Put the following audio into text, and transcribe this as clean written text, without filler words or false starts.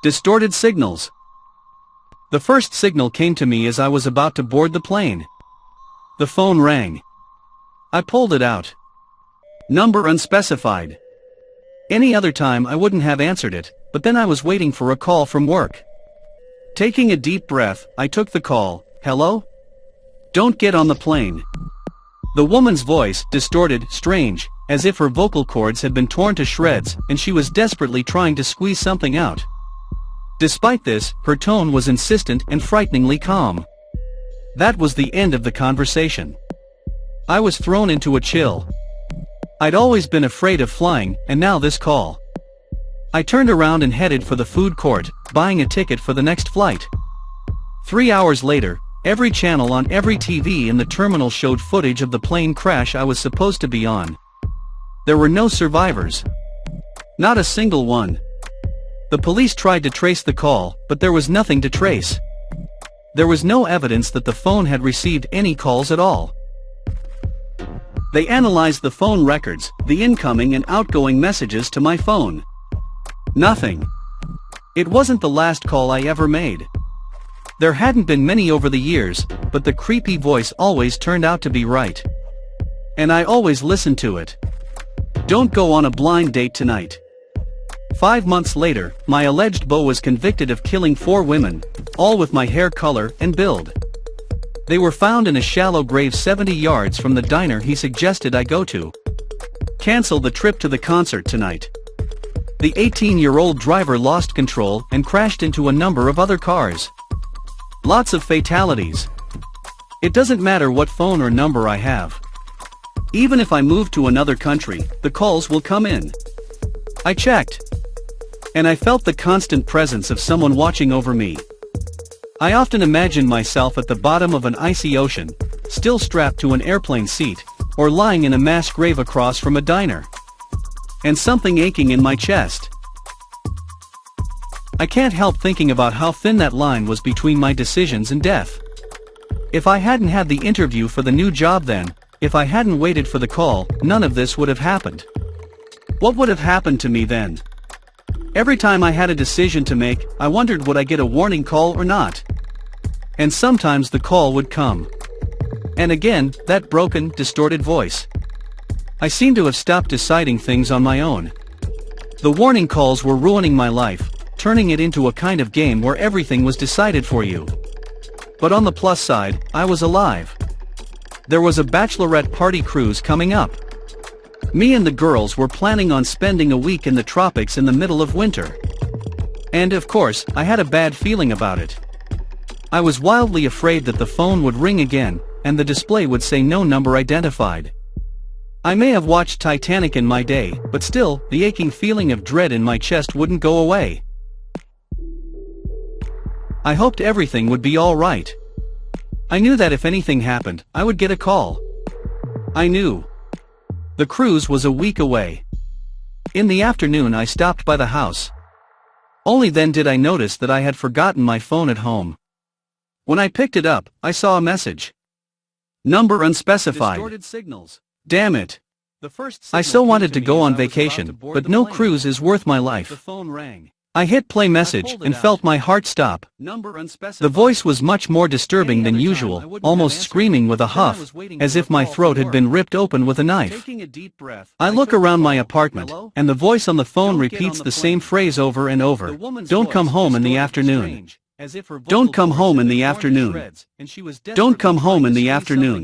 Distorted signals. The first signal came to me as I was about to board the plane. The phone rang. I pulled it out. Number unspecified. Any other time I wouldn't have answered it, but then I was waiting for a call from work. Taking a deep breath, I took the call. Hello? Don't get on the plane. The woman's voice, distorted, strange, as if her vocal cords had been torn to shreds, and she was desperately trying to squeeze something out. Despite this, her tone was insistent and frighteningly calm. That was the end of the conversation. I was thrown into a chill. I'd always been afraid of flying, and now this call. I turned around and headed for the food court, buying a ticket for the next flight. 3 hours later, every channel on every TV in the terminal showed footage of the plane crash I was supposed to be on. There were no survivors. Not a single one. The police tried to trace the call, but there was nothing to trace. There was no evidence that the phone had received any calls at all. They analyzed the phone records, the incoming and outgoing messages to my phone. Nothing. It wasn't the last call I ever made. There hadn't been many over the years, but the creepy voice always turned out to be right. And I always listened to it. Don't go on a blind date tonight. 5 months later, my alleged beau was convicted of killing 4 women, all with my hair color and build. They were found in a shallow grave 70 yards from the diner he suggested I go to. Cancel the trip to the concert tonight. The 18-year-old driver lost control and crashed into a number of other cars. Lots of fatalities. It doesn't matter what phone or number I have. Even if I move to another country, the calls will come in. I checked. And I felt the constant presence of someone watching over me. I often imagined myself at the bottom of an icy ocean, still strapped to an airplane seat, or lying in a mass grave across from a diner. And something aching in my chest. I can't help thinking about how thin that line was between my decisions and death. If I hadn't had the interview for the new job then, if I hadn't waited for the call, none of this would have happened. What would have happened to me then? Every time I had a decision to make, I wondered would I get a warning call or not. And sometimes the call would come. And again, that broken, distorted voice. I seemed to have stopped deciding things on my own. The warning calls were ruining my life, turning it into a kind of game where everything was decided for you. But on the plus side, I was alive. There was a bachelorette party cruise coming up. Me and the girls were planning on spending a week in the tropics in the middle of winter. And of course, I had a bad feeling about it. I was wildly afraid that the phone would ring again, and the display would say no number identified. I may have watched Titanic in my day, but still, the aching feeling of dread in my chest wouldn't go away. I hoped everything would be all right. I knew that if anything happened, I would get a call. I knew. The cruise was a week away. In the afternoon I stopped by the house. Only then did I notice that I had forgotten my phone at home. When I picked it up, I saw a message. Number unspecified. Distorted signals. Damn it. I so wanted to go on vacation, but no cruise is worth my life. The phone rang. I hit play message and felt my heart stop. The voice was much more disturbing than usual, almost screaming with a huff, as if my throat had been ripped open with a knife. I look around my apartment, and the voice on the phone repeats the same phrase over and over. Don't come home in the afternoon. Don't come home in the afternoon. Don't come home in the afternoon.